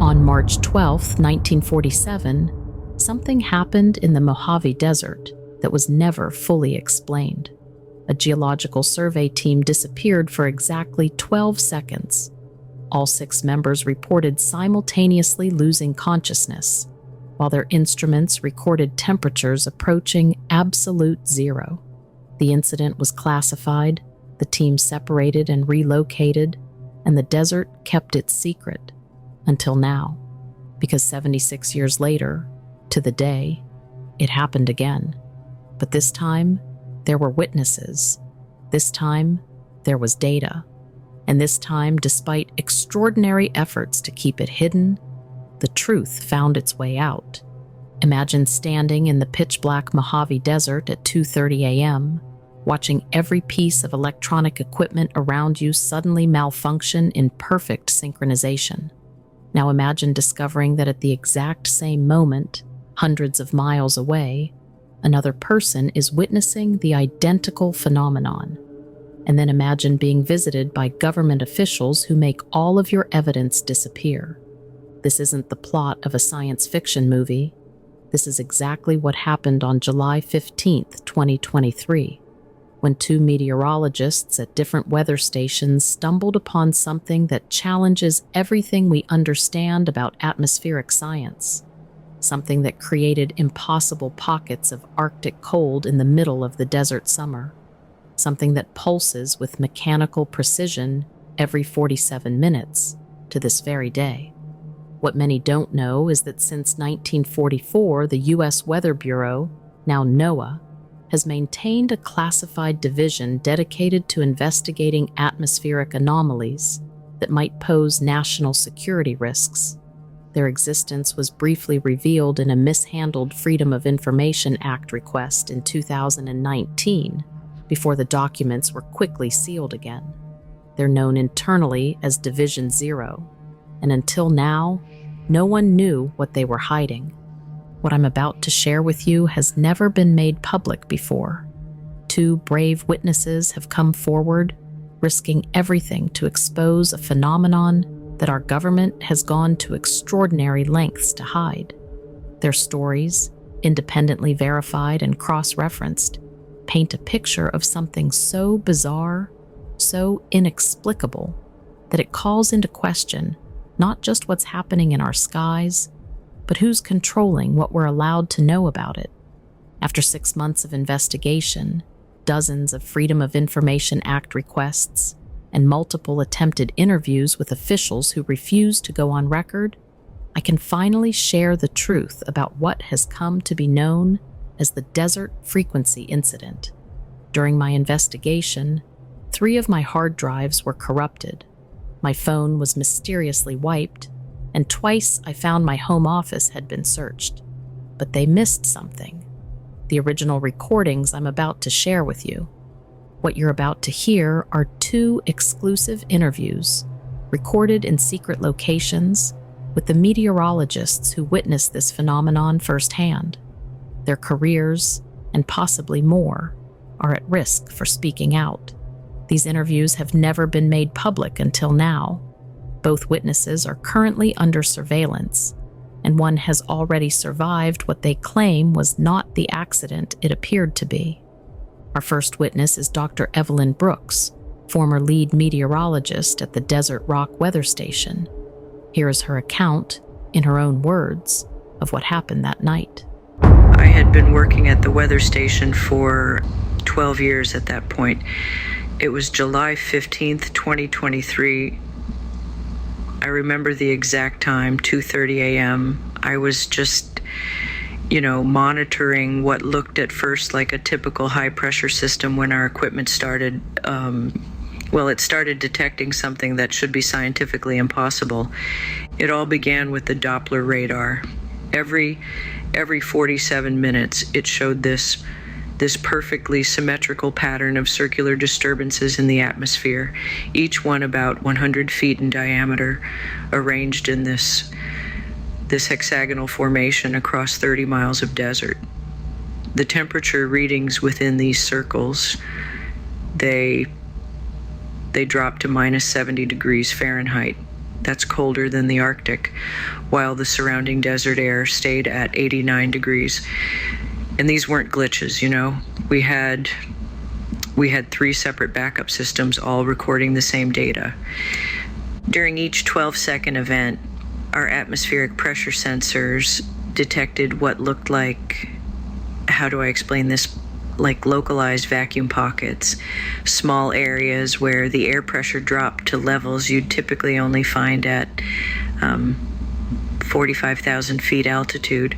On March 12, 1947, something happened in the Mojave Desert that was never fully explained. A geological survey team disappeared for exactly 12 seconds. All 6 members reported simultaneously losing consciousness, while their instruments recorded temperatures approaching absolute zero. The incident was classified, the team separated and relocated, and the desert kept its secret until now, because 76 years later, to the day, it happened again. But this time, there were witnesses. This time, there was data. And this time, despite extraordinary efforts to keep it hidden, the truth found its way out. Imagine standing in the pitch-black Mojave Desert at 2:30 a.m., watching every piece of electronic equipment around you suddenly malfunction in perfect synchronization. Now imagine discovering that at the exact same moment, hundreds of miles away, another person is witnessing the identical phenomenon. And then imagine being visited by government officials who make all of your evidence disappear. This isn't the plot of a science fiction movie. This is exactly what happened on July 15th, 2023, when 2 meteorologists at different weather stations stumbled upon something that challenges everything we understand about atmospheric science. Something that created impossible pockets of Arctic cold in the middle of the desert summer. Something that pulses with mechanical precision every 47 minutes to this very day. What many don't know is that since 1944, the U.S. Weather Bureau, now NOAA, has maintained a classified division dedicated to investigating atmospheric anomalies that might pose national security risks. Their existence was briefly revealed in a mishandled Freedom of Information Act request in 2019, before the documents were quickly sealed again. They're known internally as Division 0, and until now, no one knew what they were hiding. What I'm about to share with you has never been made public before. 2 brave witnesses have come forward, risking everything to expose a phenomenon that our government has gone to extraordinary lengths to hide. Their stories, independently verified and cross-referenced, paint a picture of something so bizarre, so inexplicable, that it calls into question not just what's happening in our skies, but who's controlling what we're allowed to know about it. After 6 months of investigation, dozens of Freedom of Information Act requests, and multiple attempted interviews with officials who refused to go on record, I can finally share the truth about what has come to be known as the Desert Frequency Incident. During my investigation, 3 of my hard drives were corrupted. My phone was mysteriously wiped, and twice I found my home office had been searched. But they missed something. The original recordings I'm about to share with you. What you're about to hear are 2 exclusive interviews, recorded in secret locations, with the meteorologists who witnessed this phenomenon firsthand. Their careers, and possibly more, are at risk for speaking out. These interviews have never been made public until now. Both witnesses are currently under surveillance, and one has already survived what they claim was not the accident it appeared to be. Our first witness is Dr. Evelyn Brooks, former lead meteorologist at the Desert Rock Weather Station. Here is her account, in her own words, of what happened that night. I had been working at the weather station for 12 years at that point. It was July 15th, 2023. I remember the exact time, 2:30 a.m. I was just, monitoring what looked at first like a typical high-pressure system when our equipment started, it started detecting something that should be scientifically impossible. It all began with the Doppler radar. Every 47 minutes, it showed this perfectly symmetrical pattern of circular disturbances in the atmosphere, each one about 100 feet in diameter, arranged in this hexagonal formation across 30 miles of desert. The temperature readings within these circles, they dropped to minus 70 degrees Fahrenheit. That's colder than the Arctic, while the surrounding desert air stayed at 89 degrees. And these weren't glitches, you know. We had 3 separate backup systems all recording the same data. During each 12-second event, our atmospheric pressure sensors detected what looked like, how do I explain this, like localized vacuum pockets, small areas where the air pressure dropped to levels you'd typically only find at 45,000 feet altitude.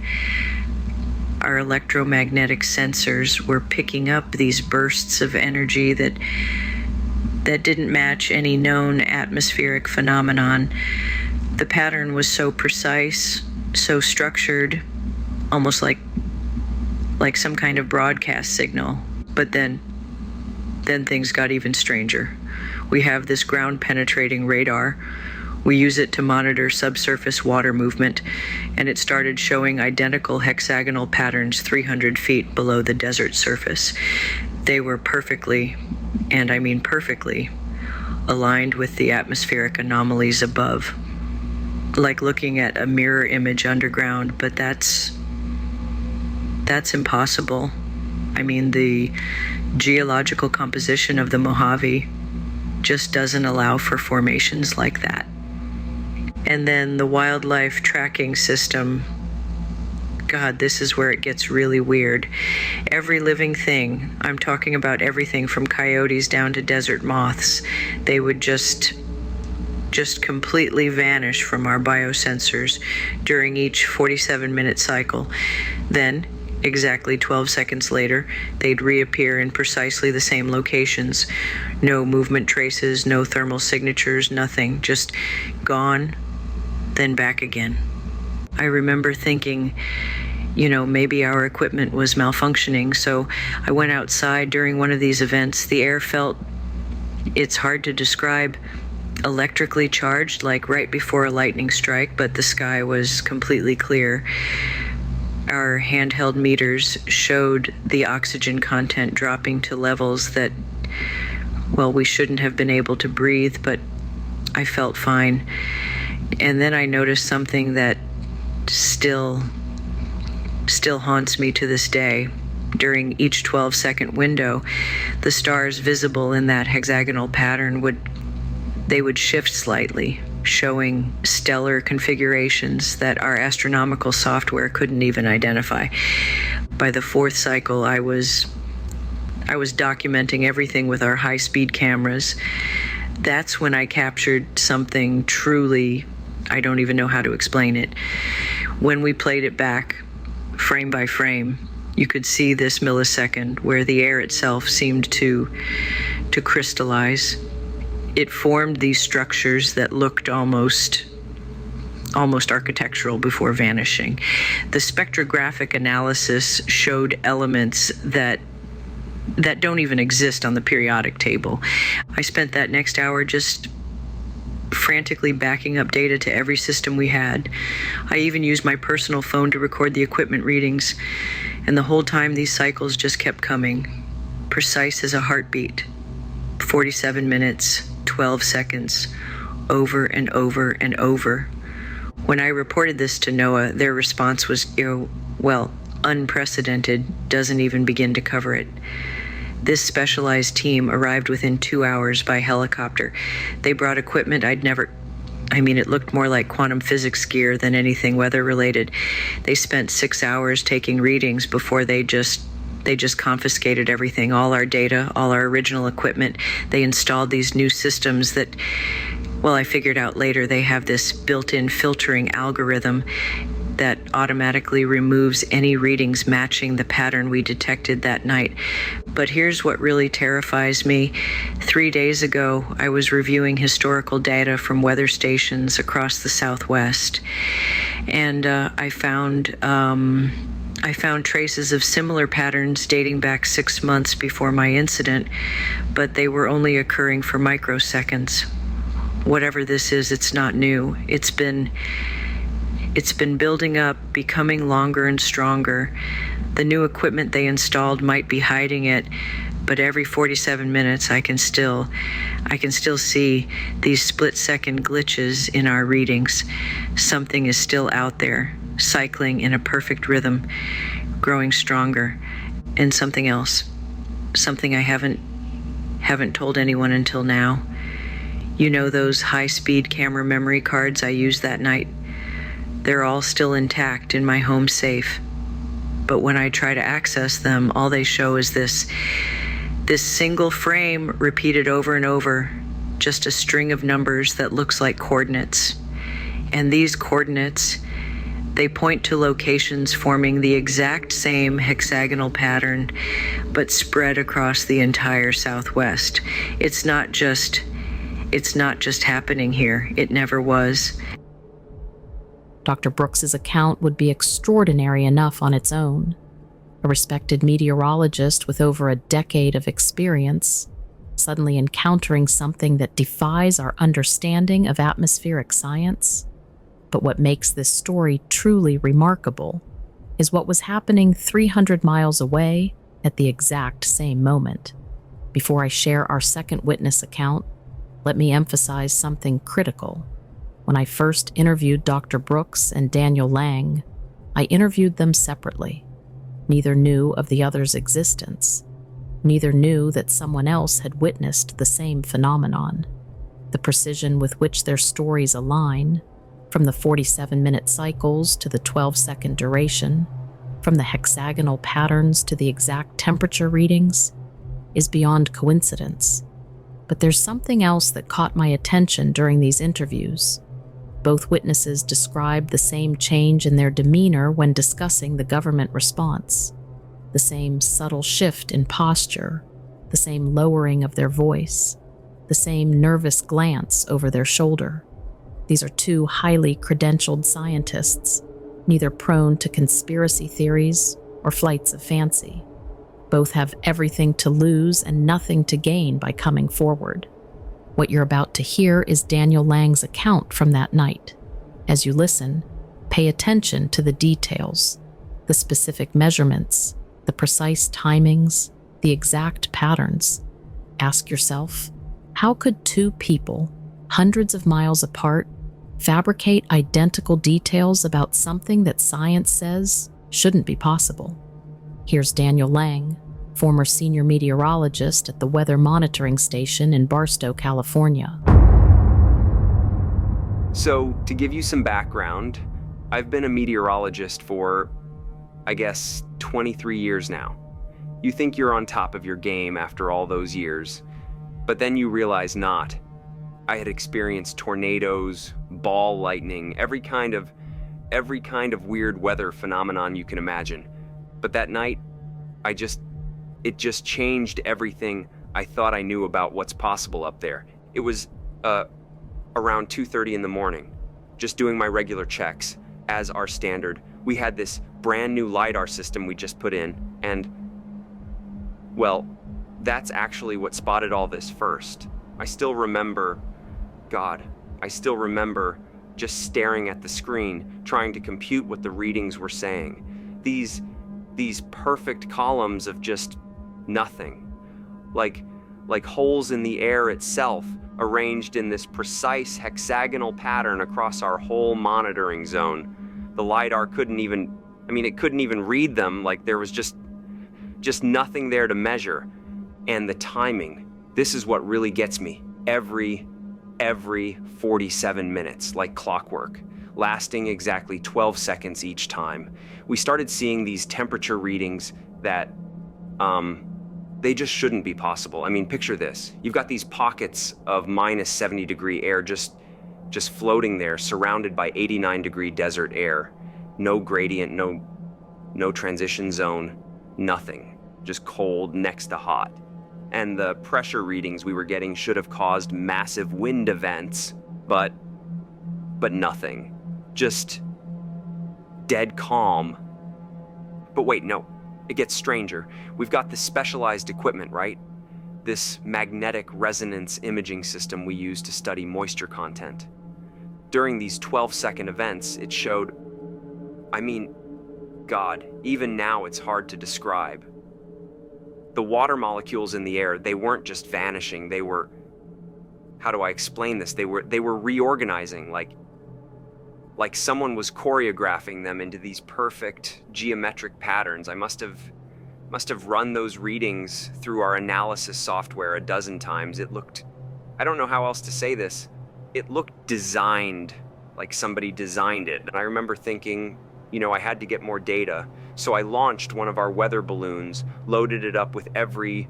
Our electromagnetic sensors were picking up these bursts of energy that didn't match any known atmospheric phenomenon. The pattern was so precise, so structured, almost like some kind of broadcast signal. But then things got even stranger. We have this ground-penetrating radar. We use it to monitor subsurface water movement, and it started showing identical hexagonal patterns 300 feet below the desert surface. They were perfectly, and I mean perfectly, aligned with the atmospheric anomalies above. Like looking at a mirror image underground, but that's impossible. I mean, the geological composition of the Mojave just doesn't allow for formations like that. And then the wildlife tracking system, God, this is where it gets really weird. Every living thing, I'm talking about everything from coyotes down to desert moths, they would just completely vanish from our biosensors during each 47-minute cycle. Then, exactly 12 seconds later, they'd reappear in precisely the same locations. No movement traces, no thermal signatures, nothing. Just gone, then back again. I remember thinking, you know, maybe our equipment was malfunctioning, so I went outside during one of these events. The air felt, it's hard to describe, electrically charged, like right before a lightning strike, but the sky was completely clear. Our handheld meters showed the oxygen content dropping to levels that, well, we shouldn't have been able to breathe, but I felt fine. And then I noticed something that still haunts me to this day. During each 12-second window, the stars visible in that hexagonal pattern would shift slightly, showing stellar configurations that our astronomical software couldn't even identify. By the 4th cycle, I was documenting everything with our high-speed cameras. That's when I captured something truly, I don't even know how to explain it. When we played it back, frame by frame, you could see this millisecond where the air itself seemed to crystallize. It formed these structures that looked almost architectural before vanishing. The spectrographic analysis showed elements that don't even exist on the periodic table. I spent that next hour just frantically backing up data to every system we had. I even used my personal phone to record the equipment readings, and the whole time these cycles just kept coming, precise as a heartbeat. 47 minutes, 12 seconds, over and over and over. When I reported this to NOAA, their response was, unprecedented, doesn't even begin to cover it. This specialized team arrived within 2 hours by helicopter. They brought equipment it looked more like quantum physics gear than anything weather-related. They spent 6 hours taking readings before they just confiscated everything, all our data, all our original equipment. They installed these new systems that, I figured out later, they have this built-in filtering algorithm that automatically removes any readings matching the pattern we detected that night. But here's what really terrifies me. 3 days ago, I was reviewing historical data from weather stations across the Southwest, and I found traces of similar patterns dating back 6 months before my incident, but they were only occurring for microseconds. Whatever this is, it's not new. It's been building up, becoming longer and stronger. The new equipment they installed might be hiding it, but every 47 minutes I can still see these split-second glitches in our readings. Something is still out there, cycling in a perfect rhythm, growing stronger. And something else, something I haven't told anyone until now. You know those high-speed camera memory cards I used that night? They're all still intact in my home safe. But when I try to access them, all they show is this single frame repeated over and over, just a string of numbers that looks like coordinates. And these coordinates, they point to locations forming the exact same hexagonal pattern, but spread across the entire Southwest. It's not just happening here. It never was. Dr. Brooks's account would be extraordinary enough on its own. A respected meteorologist with over a decade of experience, suddenly encountering something that defies our understanding of atmospheric science. But what makes this story truly remarkable is what was happening 300 miles away at the exact same moment. Before I share our second witness account, let me emphasize something critical. When I first interviewed Dr. Brooks and Daniel Lang, I interviewed them separately. Neither knew of the other's existence. Neither knew that someone else had witnessed the same phenomenon. The precision with which their stories align, from the 47-minute cycles to the 12-second duration, from the hexagonal patterns to the exact temperature readings, is beyond coincidence. But there's something else that caught my attention during these interviews. Both witnesses described the same change in their demeanor when discussing the government response, the same subtle shift in posture, the same lowering of their voice, the same nervous glance over their shoulder. These are two highly credentialed scientists, neither prone to conspiracy theories or flights of fancy. Both have everything to lose and nothing to gain by coming forward. What you're about to hear is Daniel Lang's account from that night. As you listen, pay attention to the details, the specific measurements, the precise timings, the exact patterns. Ask yourself, how could two people, hundreds of miles apart, fabricate identical details about something that science says shouldn't be possible? Here's Daniel Lang, former senior meteorologist at the Weather Monitoring Station in Barstow, California. So, to give you some background, I've been a meteorologist for, 23 years now. You think you're on top of your game after all those years, but then you realize not. I had experienced tornadoes, ball lightning, every kind of weird weather phenomenon you can imagine. But that night, it just changed everything I thought I knew about what's possible up there. It was around 2:30 in the morning, just doing my regular checks as our standard. We had this brand new LiDAR system we just put in, and well, that's actually what spotted all this first. I still remember just staring at the screen, trying to compute what the readings were saying. These perfect columns of just nothing, like holes in the air itself, arranged in this precise hexagonal pattern across our whole monitoring zone. The LiDAR couldn't even read them, like there was just nothing there to measure. And the timing, this is what really gets me. Every 47 minutes, like clockwork, lasting exactly 12 seconds each time. We started seeing these temperature readings that, they just shouldn't be possible. I mean, picture this. You've got these pockets of minus 70-degree air just floating there, surrounded by 89-degree desert air. No gradient, no transition zone, nothing. Just cold next to hot. And the pressure readings we were getting should have caused massive wind events, but nothing. Just dead calm. But wait, no. It gets stranger. We've got this specialized equipment, right? This magnetic resonance imaging system we use to study moisture content. During these 12-second events, it showed, God, even now it's hard to describe. The water molecules in the air, they weren't just vanishing, they were, how do I explain this? They were reorganizing, like someone was choreographing them into these perfect geometric patterns. I must have run those readings through our analysis software a dozen times. It looked, I don't know how else to say this, it looked designed, like somebody designed it. And I remember thinking, I had to get more data. So I launched one of our weather balloons, loaded it up with every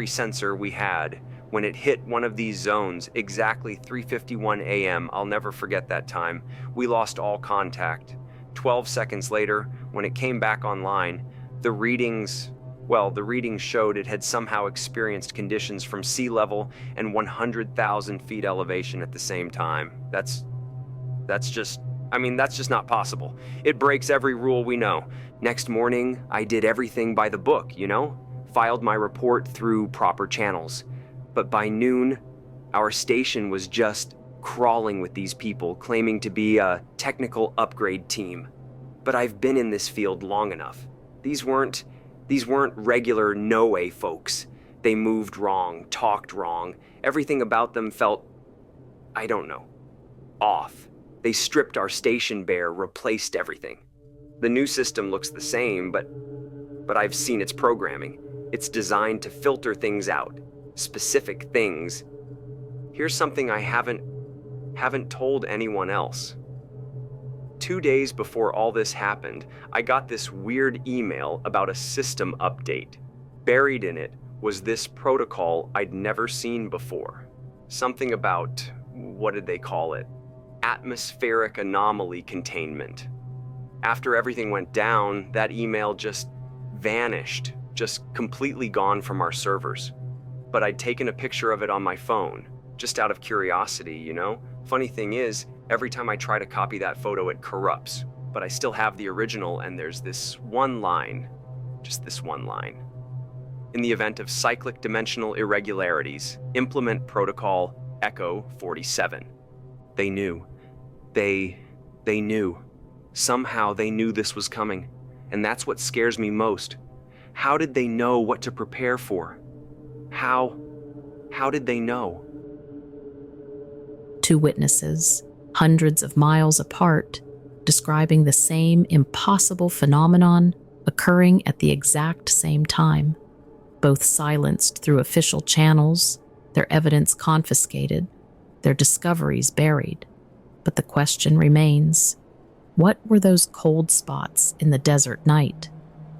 sensor we had. When it hit one of these zones, exactly 3:51 a.m., I'll never forget that time, we lost all contact. 12 seconds later, when it came back online, the readings showed it had somehow experienced conditions from sea level and 100,000 feet elevation at the same time. That's just not possible. It breaks every rule we know. Next morning, I did everything by the book, filed my report through proper channels. But by noon, our station was just crawling with these people claiming to be a technical upgrade team. But I've been in this field long enough. These weren't regular no-way folks. They moved wrong, talked wrong. Everything about them felt, I don't know, off. They stripped our station bare, replaced everything. The new system looks the same, but I've seen its programming. It's designed to filter things out. Specific things. Here's something I haven't told anyone else. 2 days before all this happened, I got this weird email about a system update. Buried in it was this protocol I'd never seen before. Something about, what did they call it? Atmospheric anomaly containment. After everything went down, that email just vanished, just completely gone from our servers. But I'd taken a picture of it on my phone, just out of curiosity, Funny thing is, every time I try to copy that photo, it corrupts. But I still have the original, and there's this one line, just this one line. In the event of cyclic dimensional irregularities, implement protocol Echo 47. They knew. They knew. Somehow they knew this was coming. And that's what scares me most. How did they know what to prepare for? How did they know? Two witnesses, hundreds of miles apart, describing the same impossible phenomenon occurring at the exact same time, both silenced through official channels, their evidence confiscated, their discoveries buried. But the question remains, what were those cold spots in the desert night?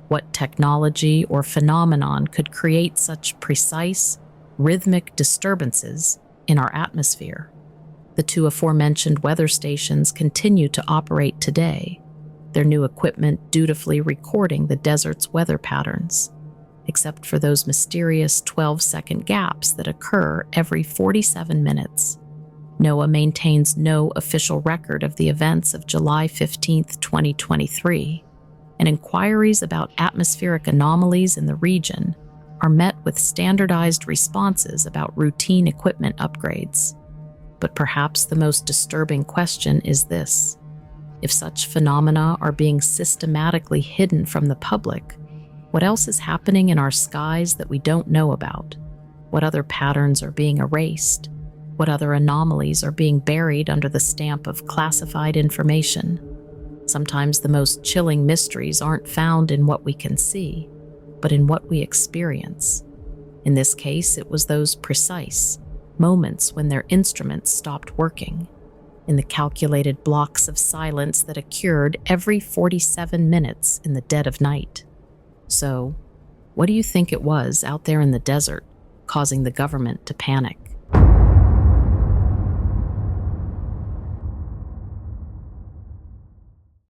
What technology or phenomenon could create such precise, rhythmic disturbances in our atmosphere? The two aforementioned weather stations continue to operate today, their new equipment dutifully recording the desert's weather patterns, except for those mysterious 12-second gaps that occur every 47 minutes. NOAA maintains no official record of the events of July 15, 2023, and inquiries about atmospheric anomalies in the region are met with standardized responses about routine equipment upgrades. But perhaps the most disturbing question is this: if such phenomena are being systematically hidden from the public, what else is happening in our skies that we don't know about? What other patterns are being erased? What other anomalies are being buried under the stamp of classified information? Sometimes the most chilling mysteries aren't found in what we can see, but in what we experience. In this case, it was those precise moments when their instruments stopped working, in the calculated blocks of silence that occurred every 47 minutes in the dead of night. So, what do you think it was out there in the desert causing the government to panic?